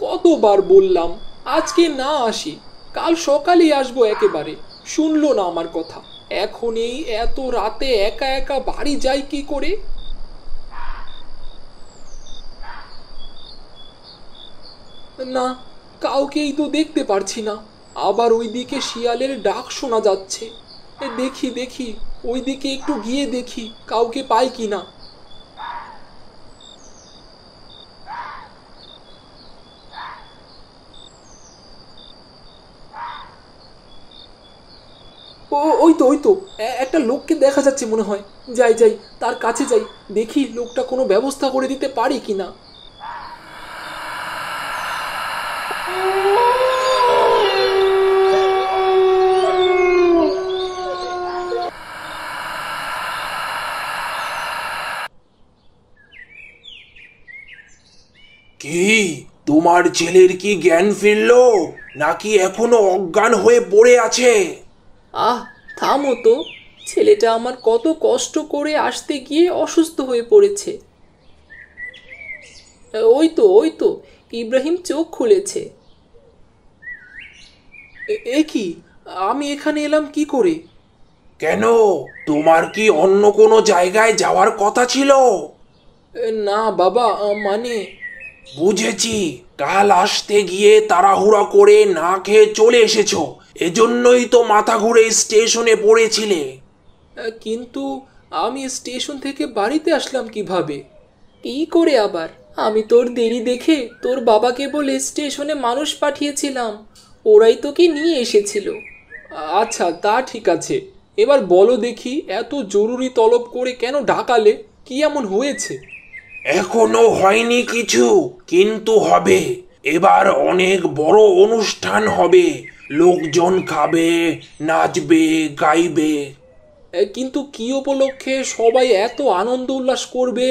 কতবার বললাম আজকে না আসি, কাল সকালেই আসবো একেবারে, শুনলো না আমার কথা। এখন এই এত রাতে একা একা বাড়ি যাই কি করে? না, কাউকেই তো দেখতে পারছি না। আবার ওইদিকে শিয়ালের ডাক শোনা যাচ্ছে। দেখি দেখি, ওইদিকে একটু গিয়ে দেখি কাউকে পাই কিনা। ওই তো একটা লোককে দেখা যাচ্ছে মনে হয়। যাই যাই, তার কাছে যাই, দেখি লোকটা কোনো ব্যবস্থা করে দিতে পারি কিনা। কি, তোমার ছেলের কি জ্ঞান ফিরলো নাকি এখনো অজ্ঞান হয়ে পড়ে আছে? আহ, থামো তো। ছেলেটা আমার কত কষ্ট করে আসতে গিয়ে অসুস্থ হয়ে পড়েছে। ওই তো ইব্রাহিম চোখ খুলেছে। এ কি, আমি এখানে এলাম কি করে? কেন, তোমার কি অন্য কোনো জায়গায় যাওয়ার কথা ছিল? না বাবা, মানে বুঝেছি, কাল আসতে গিয়ে তাড়াহুড়া করে না খেয়ে চলে এসেছো, এজন্যই তো মাথা ঘুরে স্টেশনে পড়েছিলে। কিন্তু আমি স্টেশন থেকে বাড়িতে আসলাম কিভাবে? কি করে আবার? আমি তোর দেরি দেখে তোর বাবাকে বলে স্টেশনে মানুষ পাঠিয়েছিলাম, ওরাই তোকে নিয়ে এসেছিল। আচ্ছা, তা ঠিক আছে। এবার বলো দেখি, এত জরুরি তলব করে কেন ঢাকালে? কি এমন হয়েছে? এখনো হয়নি কিছু, কিন্তু হবে। এবার অনেক বড় অনুষ্ঠান হবে, লোকজন খাবে, নাচবে, গাইবে। কিন্তু কি উপলক্ষে সবাই এত আনন্দ উল্লাস করবে,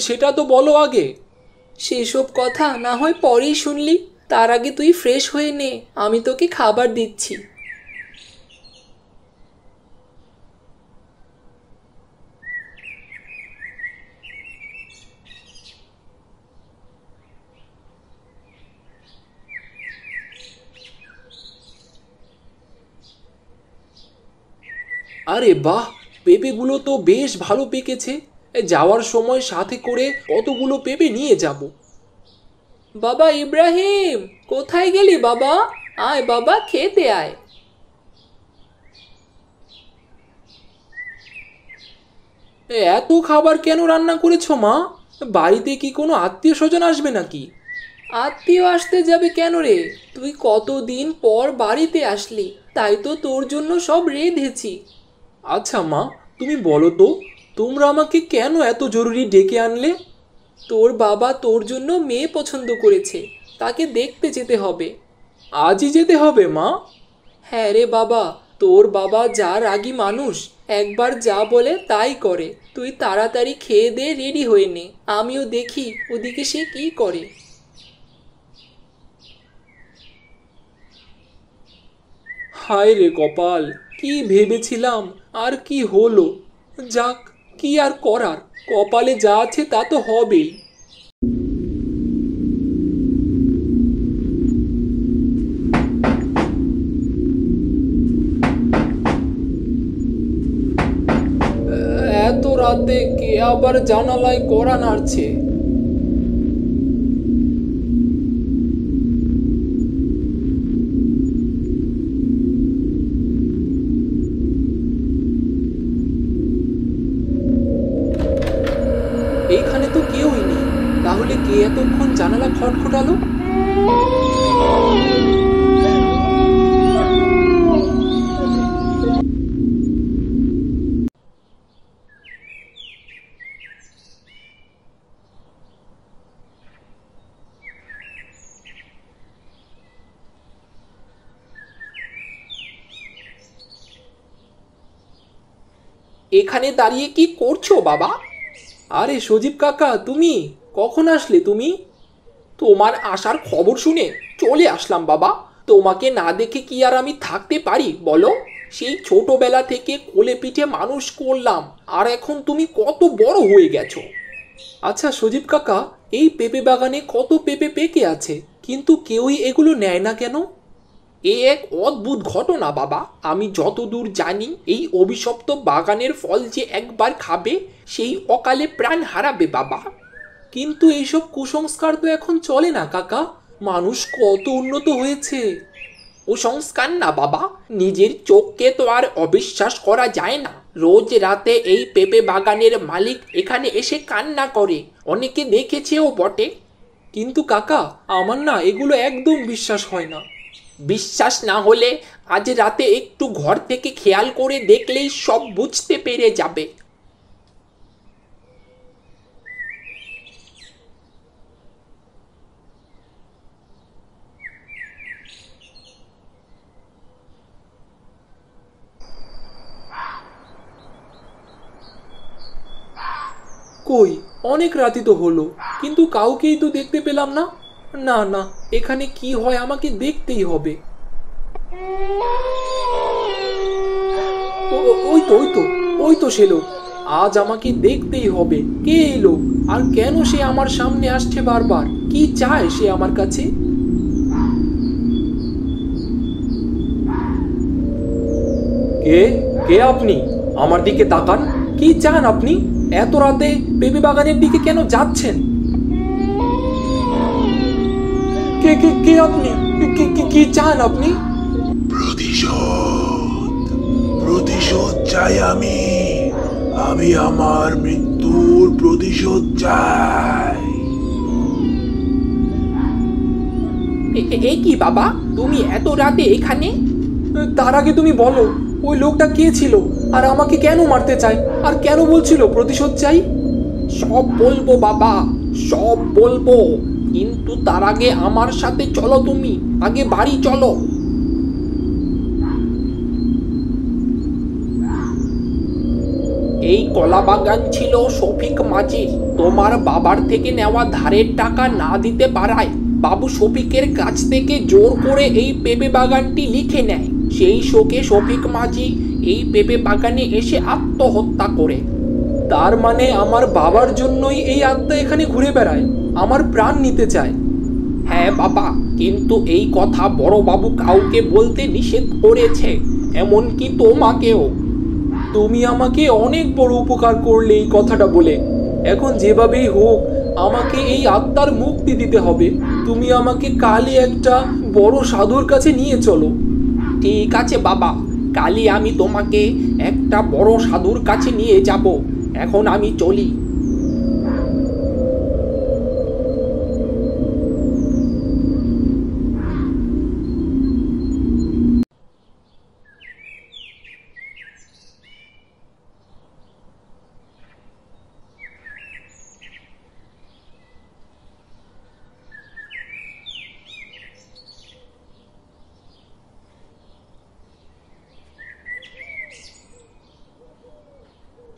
সেটা তো বলো আগে। সেসব কথা না হয় পরেই শুনলি, তার আগে তুই ফ্রেশ হয়ে নে, আমি তোকে খাবার দিচ্ছি। আরে বাহ, পেঁপেগুলো তো বেশ ভালো পেকেছে। যাওয়ার সময় সাথে করে কতগুলো পেঁপে নিয়ে যাব। বাবা ইব্রাহিম, কোথায় গেলি বাবা? আয় বাবা, খেতে আয়। এত খাবার কেন রান্না করেছো মা? বাড়িতে কি কোনো আত্মীয় স্বজন আসবে নাকি? আত্মীয় আসতে যাবে কেন রে? তুই কতদিন পর বাড়িতে আসলি, তাই তো তোর জন্য সব রেঁধেছি। আচ্ছা মা, তুমি বলো তো, তোমরা আমাকে কেন এত জরুরি ডেকে আনলে? তোর বাবা তোর জন্য মেয়ে পছন্দ করেছে, তাকে দেখতে যেতে হবে। আজই যেতে হবে মা? হ্যাঁ রে বাবা, তোর বাবা যা রাগী মানুষ, একবার যা বলে তাই করে। তুই তাড়াতাড়ি খেয়ে দে, রেডি হয়ে নে, আমিও দেখি ওদিকে সে কি করে। হায় রে কপাল, কি ভেবেছিলাম আর কি হলো। যাক, কি আর করার, কপালে যা আছে তা তো হবেই। এত রাতে কে আবার জানালায় কড়া নাড়ছে? এইখানে তো কেউই নেই, তাহলে কে এতক্ষণ জানালা খটখটালো? এখানে দাঁড়িয়ে কি করছো বাবা? আরে সজীব কাকা, তুমি কখন আসলে তুমি? তোমার আসার খবর শুনে চলে আসলাম বাবা। তোমাকে না দেখে কি আর আমি থাকতে পারি বলো? সেই ছোটবেলা থেকে কোলে পিঠে মানুষ করলাম, আর এখন তুমি কত বড় হয়ে গেছো। আচ্ছা সজীব কাকা, এই পেঁপে বাগানে কত পেঁপে পেকে আছে, কিন্তু কেউই এগুলো নেয় না কেন? এ এক অদ্ভুত ঘটনা বাবা। আমি যতদূর জানি এই অভিশপ্ত বাগানের ফল যে একবার খাবে সেই অকালে প্রাণ হারাবে বাবা। কিন্তু এইসব কুসংস্কার তো এখন চলে না কাকা, মানুষ কত উন্নত হয়েছে। কুসংস্কার না বাবা, নিজের চোখকে তো আর অবিশ্বাস করা যায় না। রোজ রাতে এই পেঁপে বাগানের মালিক এখানে এসে কান্না করে, অনেকে দেখেছেও বটে। কিন্তু কাকা, আমার না এগুলো একদম বিশ্বাস হয় না। বিশ্বাস না হলে আজ রাতে একটু ঘর থেকে খেয়াল করে দেখলেই সব বুঝতে পেরে যাবে। কই, অনেক রাতি তো হলো, কিন্তু কাউকেই তো দেখতে পেলাম না। না না, এখানে কি হয় আমাকে দেখতেই হবে। ওই তো সে লোক। আজ আমাকে দেখতেই হবে কে এলো, আর কেন সে আমার সামনে আসছে বারবার, কি চায় সে আমার কাছে? কে কে আপনি? আমার দিকে তাকান। কি চান আপনি? এত রাতে পেঁপে বাগানের দিকে কেন যাচ্ছেন? কে কে কে আপনি? কি চান আপনি? প্রতিশোধ প্রতিশোধ চাই আমি। আমি আমার মৃত্যুর প্রতিশোধ চাই। এই কি বাবা, তুমি এত রাতে এখানে? তার আগে তুমি বলো, ওই লোকটা কে ছিল, আর আমাকে কেন মারতে চায়, আর কেন বলছিল প্রতিশোধ চাই? সব বলবো বাবা, সব বলবো, কিন্তু তার আগে আমার সাথে চলো। তুমি আগে বাড়ি চলো। এই কলা বাগান ছিল শফিক মাঝির। তোমার বাবার থেকে নেওয়া ধারের টাকা না দিতে পারায় বাবু শফিকের কাছ থেকে জোর করে এই পেঁপে বাগানটি লিখে নেয়। সেই শোকে শফিক মাঝি এই পেঁপে বাগানে এসে আত্মহত্যা করে। তার মানে আমার বাবার জন্যই এই আত্মা এখানে ঘুরে বেড়ায়, আমার প্রাণ নিতে চায়। হ্যাঁ বাবা, কিন্তু এই কথা বড় বাবু কাউকে বলতে নিষেধ করেছে, এমনকি তোমাকেও। তুমি আমাকে অনেক বড় উপকার করলে এই কথাটা বলে। এখন যেভাবেই হোক আমাকে এই আত্মার মুক্তি দিতে হবে। তুমি আমাকে কালই একটা বড় সাধুর কাছে নিয়ে চলো। ঠিক আছে বাবা, কালই আমি তোমাকে একটা বড় সাধুর কাছে নিয়ে যাব। এখন আমি চলি।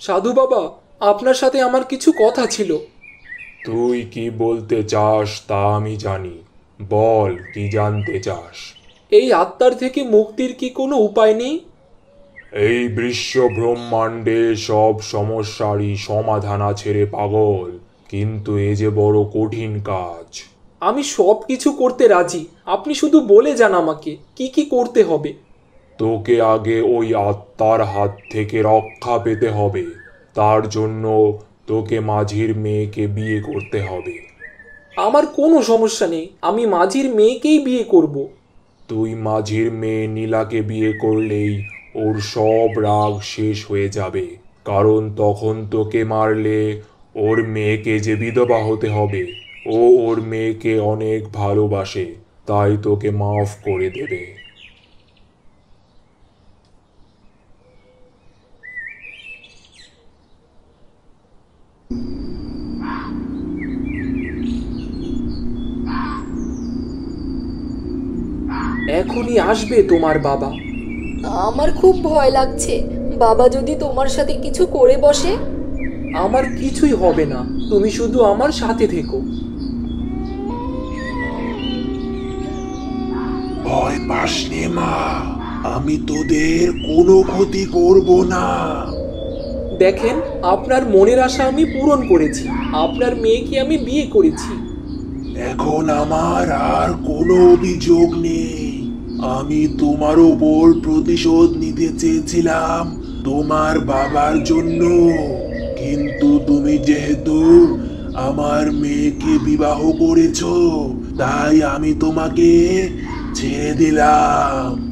সাধু বাবা, আপনার সাথে আমার কিছু কথা ছিল। তুই কি বলতে চাস তা আমি জানি। বল, কি জানতে চাস? এই আত্মার থেকে মুক্তির কি কোনো উপায় নেই? এই বিশ্ব ব্রহ্মাণ্ডে সব সমস্যারই সমাধান আছে রে পাগল, কিন্তু এ যে বড় কঠিন কাজ। আমি সব কিছু করতে রাজি, আপনি শুধু বলে যান আমাকে কি কি করতে হবে। তোকে আগে ওই আত্মার হাত থেকে রক্ষা পেতে হবে। তার জন্য তোকে মাঝির মেয়েকে বিয়ে করতে হবে। আমার কোনো সমস্যা নেই, আমি মাঝির মেয়েকেই বিয়ে করব। তুই মাঝির মেয়ে নীলাকে বিয়ে করলেই ওর সব রাগ শেষ হয়ে যাবে, কারণ তখন তোকে মারলে ওর মেয়েকে যে বিধবা হতে হবে। ও ওর মেয়েকে অনেক ভালোবাসে, তাই তোকে মাফ করে দেবে। এখনই আসবে তোমার বাবা। আমার খুব ভয় লাগছে, বাবা যদি তোমার সাথে কিছু করে বসে। আমার কিছুই হবে না, তুমি শুধু আমার সাথে থেকো। ভয় পাস নে মা, আমি তোদের কোনো ক্ষতি করব না। দেখেন, আপনার মনের আশা আমি পূরণ করেছি, আপনার মেয়েকে আমি বিয়ে করেছি। এখন আমার আর কোনো অভিযোগ নেই। আমি তোমার ওপর প্রতিশোধ নিতে চেয়েছিলাম তোমার বাবার জন্য, কিন্তু তুমি যেহেতু আমার মেয়েকে বিবাহ করেছো, তাই আমি তোমাকে ছেড়ে দিলাম।